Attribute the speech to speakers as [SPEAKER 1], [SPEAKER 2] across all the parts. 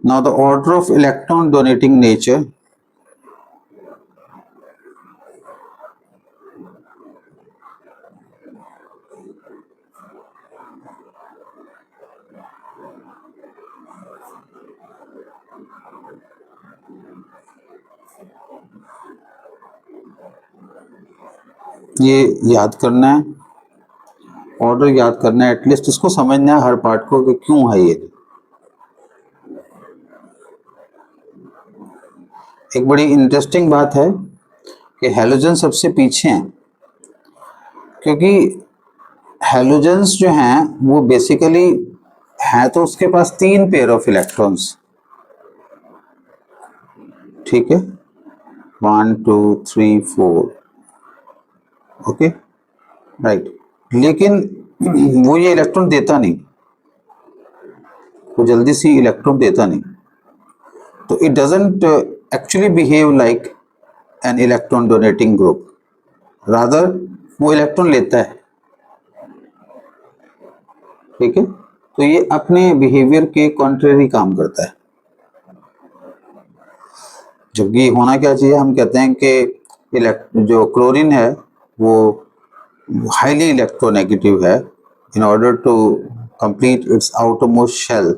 [SPEAKER 1] Now the order of electron donating nature. ये याद करना है, ऑर्डर याद करना है, एटलीस्ट इसको समझना है हर पार्ट को कि क्यों है ये। एक बड़ी इंटरेस्टिंग बात है कि हैलोजन सबसे पीछे हैं, क्योंकि हैलोजन्स जो हैं वो बेसिकली है तो उसके पास 3 पेयर ऑफ इलेक्ट्रॉन्स, ठीक है, 1 2 3 4, ओके राइट, लेकिन वो ये इलेक्ट्रॉन देता नहीं, वो जल्दी से इलेक्ट्रॉन देता नहीं, तो it doesn't actually behave like an electron donating group, rather वो इलेक्ट्रॉन लेता है, ठीक है। तो ये अपने बिहेवियर के कॉन्ट्रेरी काम करता है, जबकि होना क्या चाहिए, हम कहते हैं कि जो क्लोरीन है वो हाईली इलेक्ट्रोनेगेटिव है, in order to complete its outermost shell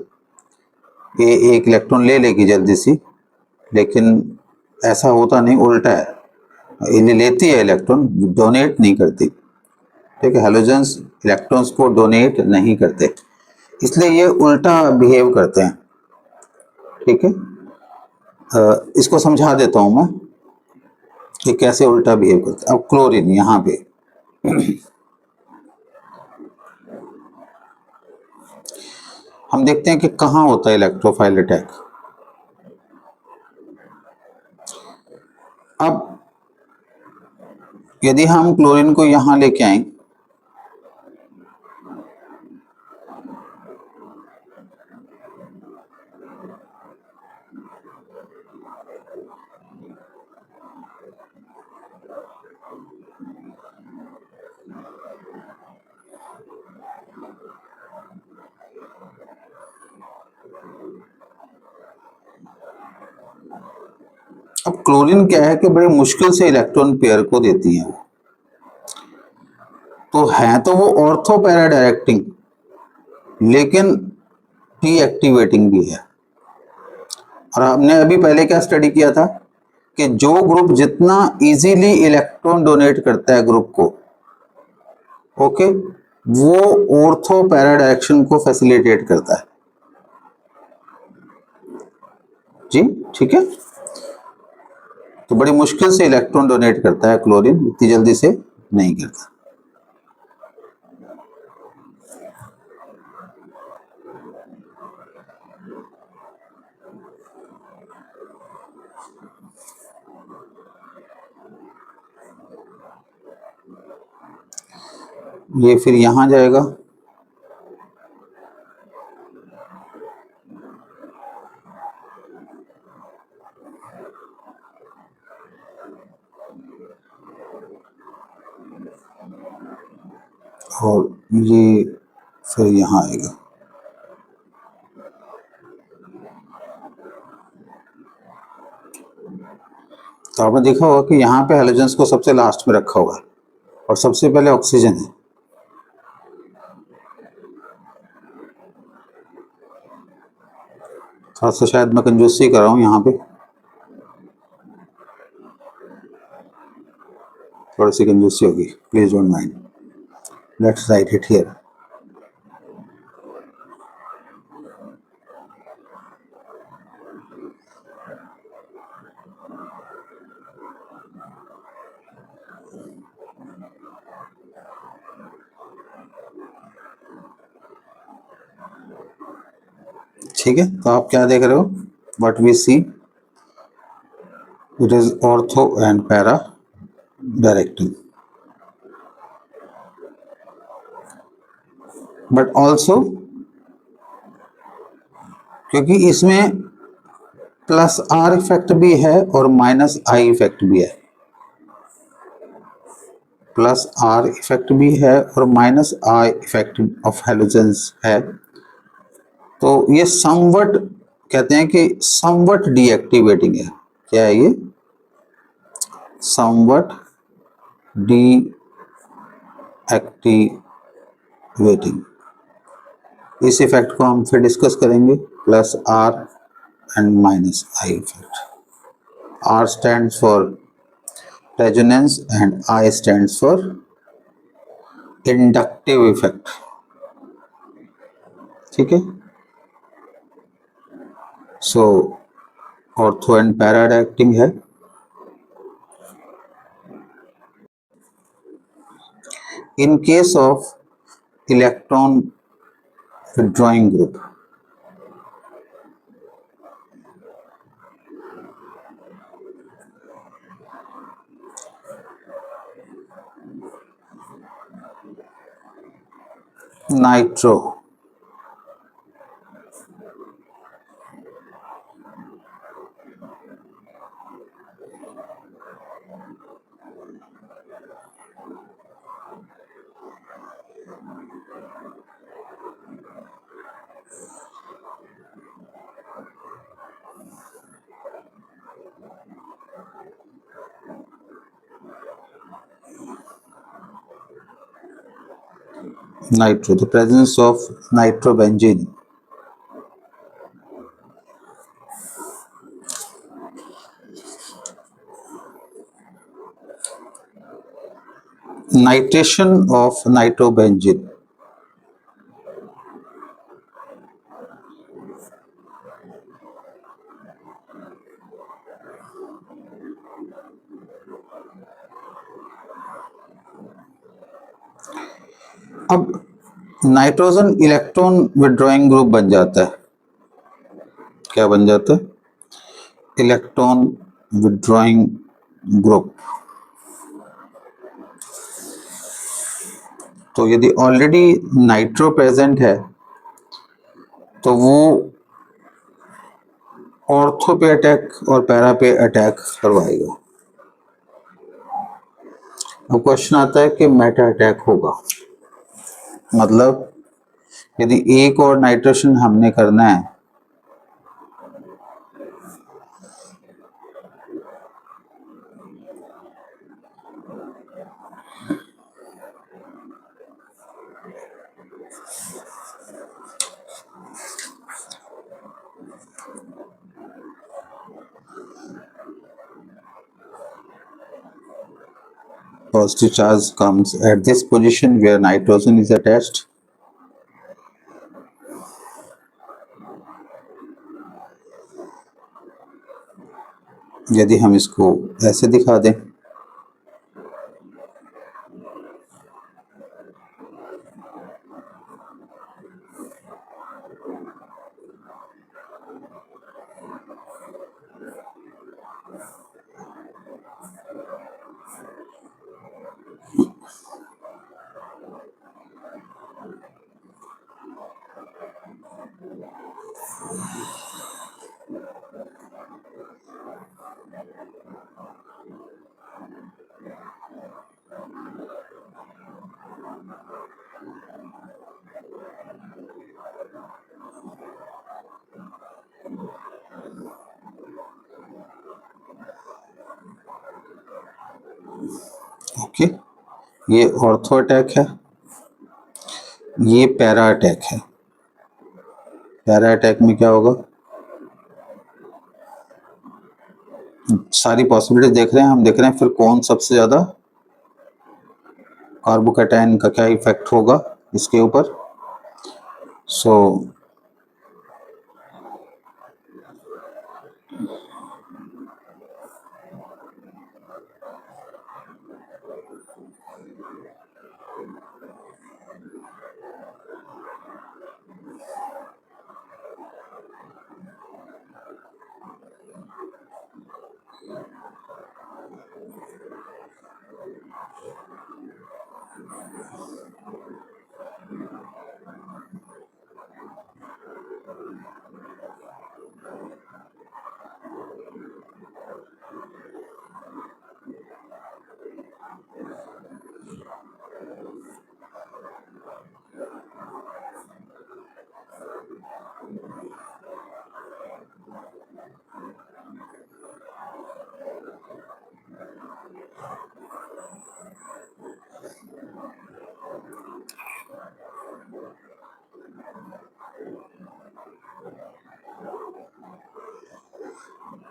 [SPEAKER 1] ये एक इलेक्ट्रॉन ले लेगी जल्दी सी, लेकिन ऐसा होता नहीं, उल्टा है, इन्हें लेती है इलेक्ट्रॉन, डोनेट नहीं करती, ठीक है। हैलोजन्स इलेक्ट्रॉन्स को डोनेट नहीं करते, इसलिए ये उल्टा बिहेव करते हैं, ठीक है। इसको समझा देता हूं मैं कि कैसे उल्टा बिहेव करते हैं। अब क्लोरीन यहाँ पे हम देखते हैं कि कहाँ होता है इलेक्ट्रोफाइल अटैक। अब यदि हम क्लोरीन को यहाँ लेके आए, अब क्लोरीन क्या है कि बड़ी मुश्किल से इलेक्ट्रॉन पेयर को देती है, तो है तो वो ऑर्थो पैरा डायरेक्टिंग, लेकिन डीएक्टिवेटिंग भी है। और हमने अभी पहले क्या स्टडी किया था कि जो ग्रुप जितना इजीली इलेक्ट्रॉन डोनेट करता है ग्रुप को, ओके, वो ऑर्थो पैरा डायरेक्शन को फैसिलिटेट करता है, जी ठीक है। तो बड़ी मुश्किल से इलेक्ट्रॉन डोनेट करता है क्लोरीन, इतनी जल्दी से नहीं करता। ये फिर यहां जाएगा, और ये फिर यहाँ आएगा। तो आपने देखा होगा कि यहाँ पे हैलोजन्स को सबसे लास्ट में रखा हुआ है और सबसे पहले ऑक्सीजन है। थोड़ा सा शायद मैं कंजूसी कर रहा हूँ यहाँ पे, थोड़ी सी कंजूसी होगी, please don't mind, let's write it here. ठीक है, तो आप क्या देख रहे हो, what we see, it is ortho and para directing, but also क्योंकि इसमें प्लस आर इफेक्ट भी है और माइनस आई इफेक्ट भी है, प्लस आर इफेक्ट भी है और minus I effect of halogens है, तो ये समवट कहते हैं कि समवट डीएक्टिवेटिंग है। क्या है ये? Somewhat deactivating. इस इफेक्ट को हम फिर डिस्कस करेंगे, plus R and minus I effect. R stands for resonance and I stands for inductive effect। ठीक है। सो ऑर्थो एंड पैराडाक्टिंग है। In case of electron withdrawing group, nitro, nitro, the presence of nitrobenzene. Nitration of nitrobenzene. अब nitrogen electron withdrawing group बन जाता है। क्या बन जाता है? Electron withdrawing group. तो यदि ऑलरेडी नाइट्रो प्रेजेंट है तो वो ऑर्थो पे अटैक और पैरा पे अटैक करवाएगा। अब क्वेश्चन आता है कि मेटा अटैक होगा, मतलब यदि एक और नाइट्रेशन हमने करना है positive charge comes at this position where nitrogen is attached। यदि हम इसको ऐसे दिखा दें, ओके, ये ऑर्थो अटैक है, ये पैरा अटैक है। पैरा अटैक में क्या होगा? सारी पॉसिबिलिटी देख रहे हैं हम, देख रहे हैं फिर कौन सबसे ज्यादा कार्बोकैटायन का क्या इफेक्ट होगा इसके ऊपर। सो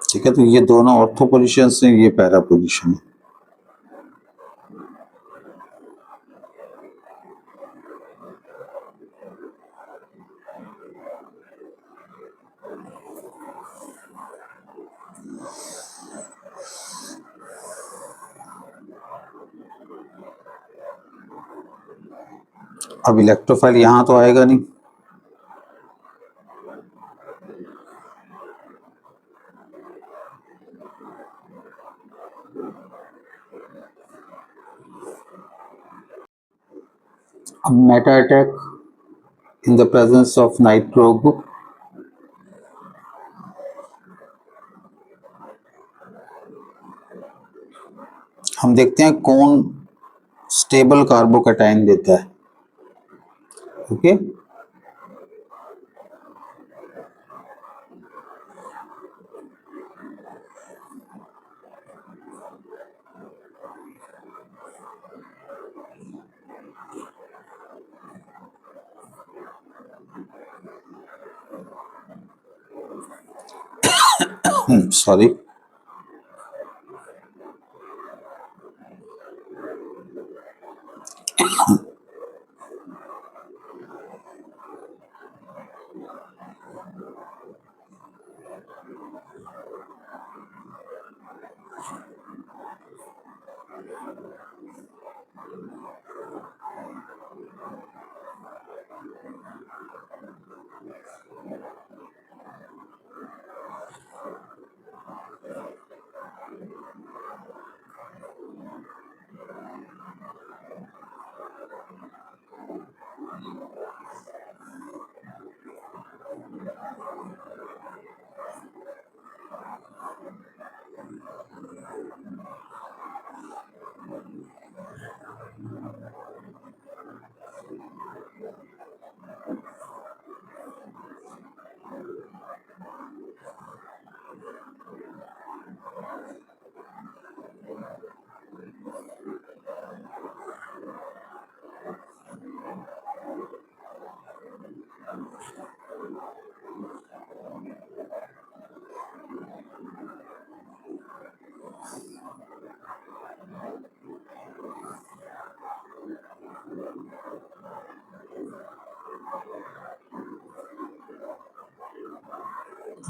[SPEAKER 1] ठीक है, तो ये दोनों ऑर्थो पोजीशन है, ये पैरा पोजीशन है। अब इलेक्ट्रोफाइल यहां तो आएगा नहीं, अब Meta attack in the presence of nitro group, हम देखते हैं कौन स्टेबल कार्बोकैटायन देता है। ओके, सॉरी,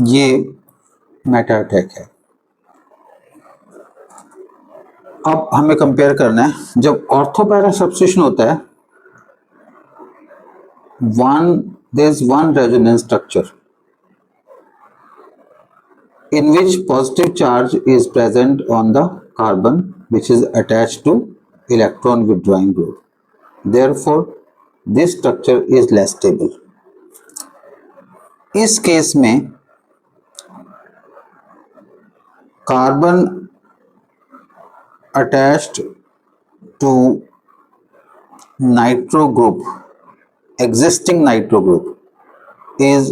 [SPEAKER 1] ये मेटा अटैक है। अब हमें कंपेयर करना है, जब ऑर्थो पैरा सब्स्टिट्यूशन होता है, there is one resonance structure in which positive charge is present on the carbon which is attached to electron withdrawing group. Therefore, this structure is less stable. इस case में carbon attached to nitro group, existing nitro group is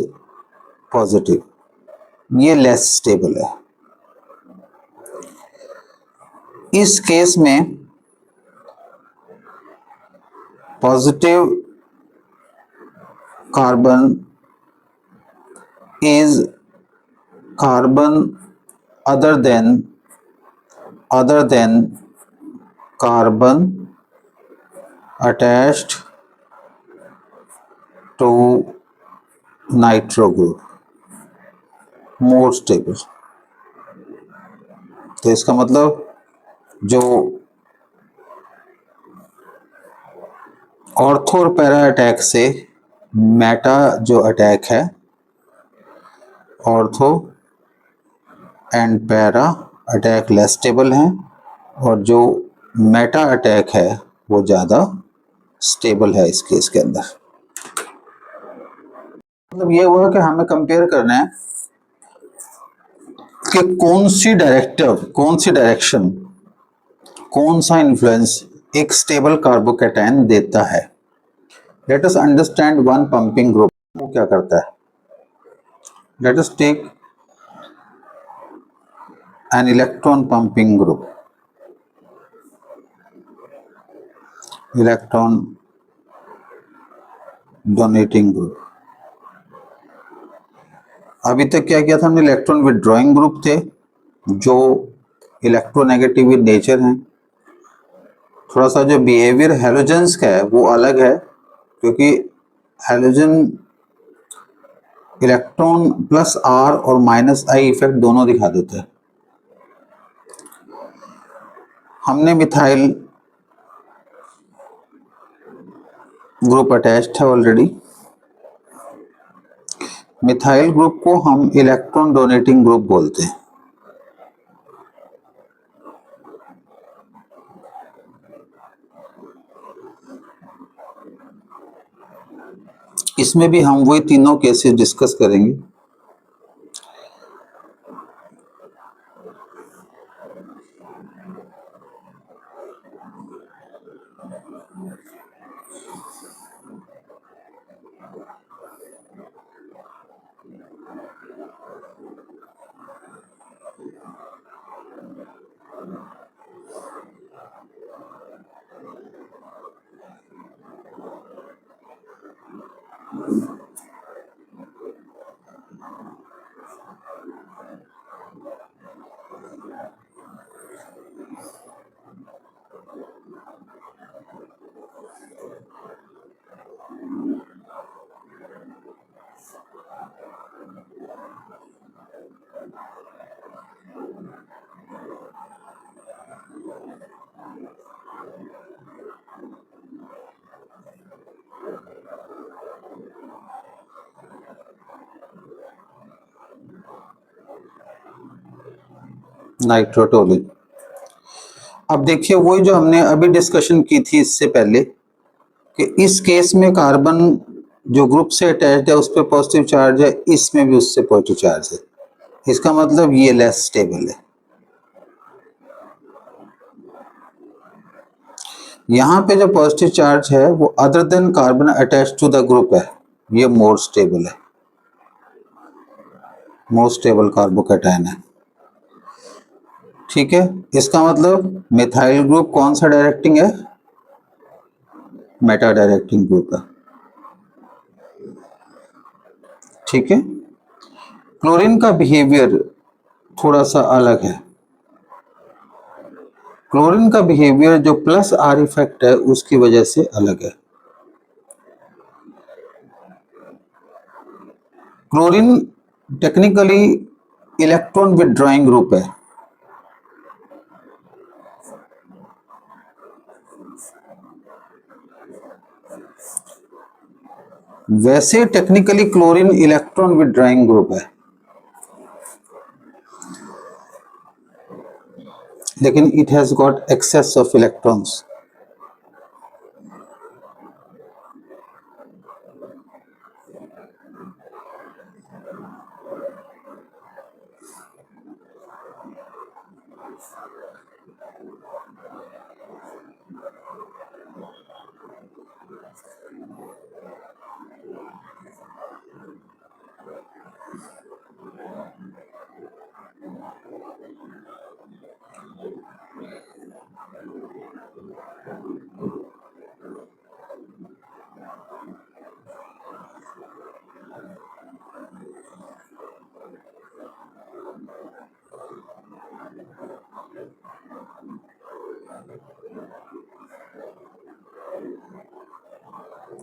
[SPEAKER 1] positive, ये less stable है। इस case में positive carbon is carbon other than carbon attached to nitro group, more stable। तो इसका मतलब जो ऑर्थो और पैरा अटैक से मेटा जो अटैक है, ortho and para attack less stable हैं, और जो मेटा अटैक है वो ज़्यादा स्टेबल है इस केस के अंदर। मतलब ये हुआ कि हमें कंपेयर करना है कि कौन सी डायरेक्शन, कौन सा इन्फ्लुएंस एक स्टेबल कार्बोकैटायन देता है। Let us understand one pumping group, वो क्या करता है। Let us take an electron pumping group, electron donating group। अभी तक क्या किया था हमने, इलेक्ट्रॉन विड्रॉइंग ग्रुप थे जो इलेक्ट्रोनेगेटिव इन नेचर हैं। थोड़ा सा जो बिहेवियर हेलोजेंस का है वो अलग है, क्योंकि हेलोजन इलेक्ट्रॉन प्लस आर और माइनस आई इफेक्ट दोनों दिखा देता है। हमने मिथाइल ग्रुप अटैच्ड है ऑलरेडी। मिथाइल ग्रुप को हम इलेक्ट्रॉन डोनेटिंग ग्रुप बोलते हैं। इसमें भी हम वही तीनों केसेस डिस्कस करेंगे। नाइट्रोटोलिन। अब देखिए वही जो हमने अभी डिस्कशन की थी इससे पहले, कि इस केस में कार्बन जो ग्रुप से अटैच्ड है उस पर पॉजिटिव चार्ज है, इसमें भी उससे पॉजिटिव चार्ज है। इसका मतलब ये लेस स्टेबल है। यहाँ पे जो पॉजिटिव चार्ज है वो other than carbon attach to the group है, ये मोर स्टेबल है, मोर स्टेबल कार्बोकैटायन है। ठीक है, इसका मतलब मिथाइल ग्रुप कौन सा डायरेक्टिंग है? मेटा डायरेक्टिंग ग्रुप है। ठीक है, क्लोरीन का बिहेवियर थोड़ा सा अलग है। क्लोरीन का बिहेवियर जो प्लस आर इफेक्ट है उसकी वजह से अलग है। Chlorine technically electron withdrawing group है। वैसे technically chlorine electron withdrawing group है, लेकिन it has got excess of electrons.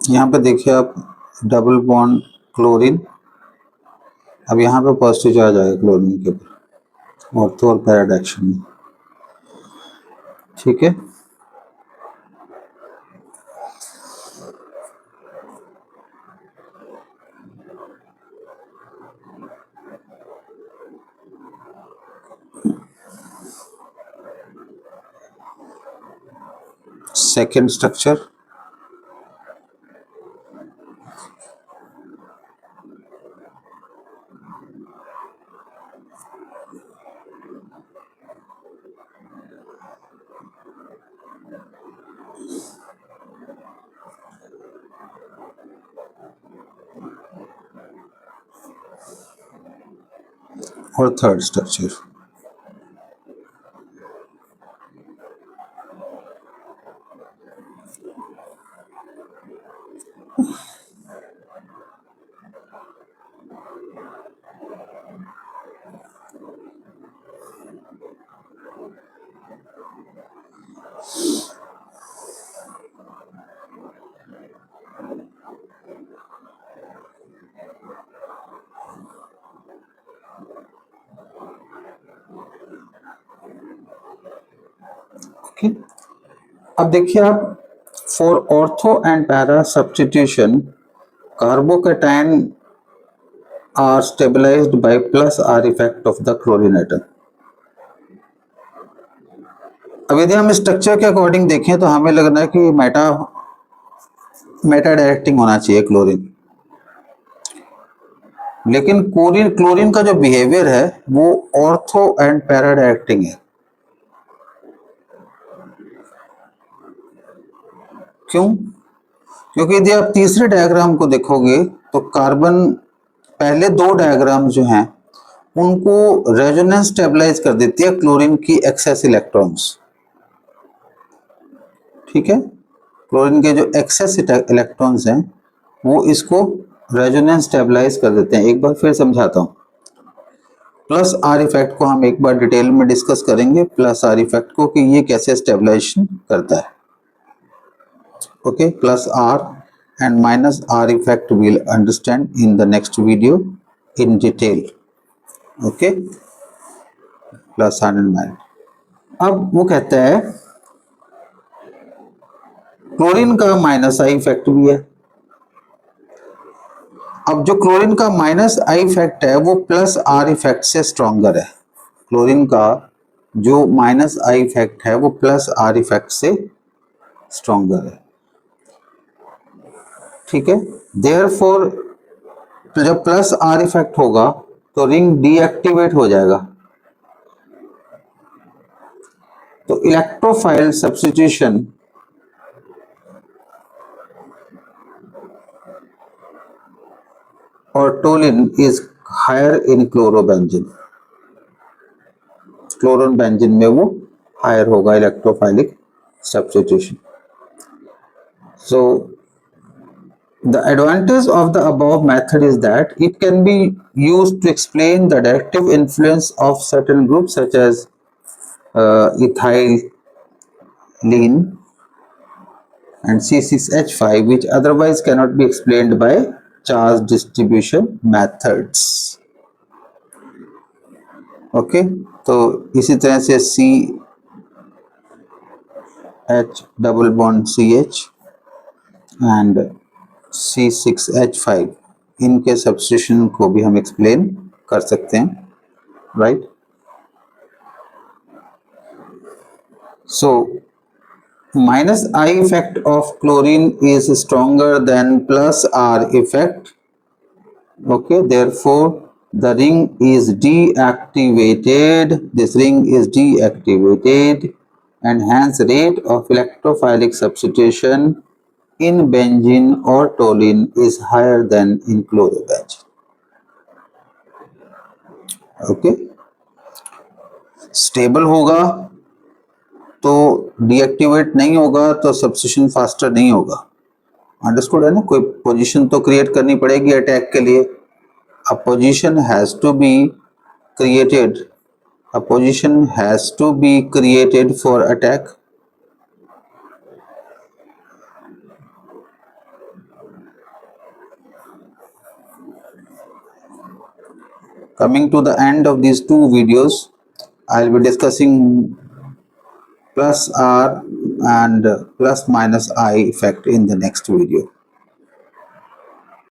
[SPEAKER 1] यहाँ पे देखिए आप, डबल बॉन्ड क्लोरीन, अब यहाँ पे पॉजिटिव चार्ज आएगा क्लोरीन के ऊपर ऑर्थो और पैरा डायरेक्शन में। ठीक है, सेकेंड स्ट्रक्चर, और थर्ड स्ट्रक्चर। ओके, अब देखिए आप, for ortho and para substitution carbocation are stabilised by plus R effect of the chlorine atom. अब यदि हम स्ट्रक्चर के अकॉर्डिंग देखें तो हमें लग रहा है कि मेटा डायरेक्टिंग होना चाहिए क्लोरीन, लेकिन क्लोरीन का जो बिहेवियर है वो ऑर्थो एंड पैरा डायरेक्टिंग है। क्यों? क्योंकि यदि आप तीसरे डायग्राम को देखोगे तो कार्बन, पहले दो डायग्राम जो हैं उनको रेजोनेंस स्टेबलाइज कर देती है क्लोरीन की एक्सेस इलेक्ट्रॉन्स। ठीक है, क्लोरीन के जो एक्सेस इलेक्ट्रॉन्स हैं वो इसको रेजोनेंस स्टेबलाइज कर देते हैं। एक बार फिर समझाता हूँ। प्लस आर इफेक्ट को हम एक बार डिटेल में डिस्कस करेंगे, प्लस आर इफेक्ट को, कि ये कैसे स्टेबलाइजेशन करता है। Okay, plus R and minus R effect we'll understand in the next video in detail. Okay, plus R and minus. अब वो कहता है क्लोरीन का माइनस आई इफेक्ट भी है। अब जो क्लोरीन का माइनस आई इफेक्ट है वो प्लस आर इफेक्ट से स्ट्रॉन्गर है। क्लोरीन का जो माइनस आई इफेक्ट है वो प्लस आर इफेक्ट से स्ट्रॉन्गर है। ठीक है, देयरफॉर जब प्लस आर इफेक्ट होगा तो रिंग डीएक्टिवेट हो जाएगा। तो इलेक्ट्रोफाइल सब्स्टिट्यूशन और toluene is higher in chlorobenzene. Chlorobenzene में वो हायर होगा electrophilic substitution. So the advantage of the above method is that it can be used to explain the directive influence of certain groups such as ethylene and C6H5, which otherwise cannot be explained by charge distribution methods. Okay, तो इसी तरह से CH double bond CH and C6H5 इनके substitution को भी हम explain कर सकते हैं, right. So minus I effect of chlorine is stronger than plus R effect. Okay, therefore the ring is deactivated, this ring is deactivated and hence rate of electrophilic substitution in benzene or toluene is higher than in chlorobenzene. Okay, stable होगा तो deactivate नहीं होगा तो substitution faster नहीं होगा। Understood है ना? कोई पोजीशन तो क्रिएट करनी पड़ेगी अटैक के लिए। A position has to be created, a position has to be created for attack. Coming to the end of these two videos, I'll be discussing plus R and plus minus I effect in the next video.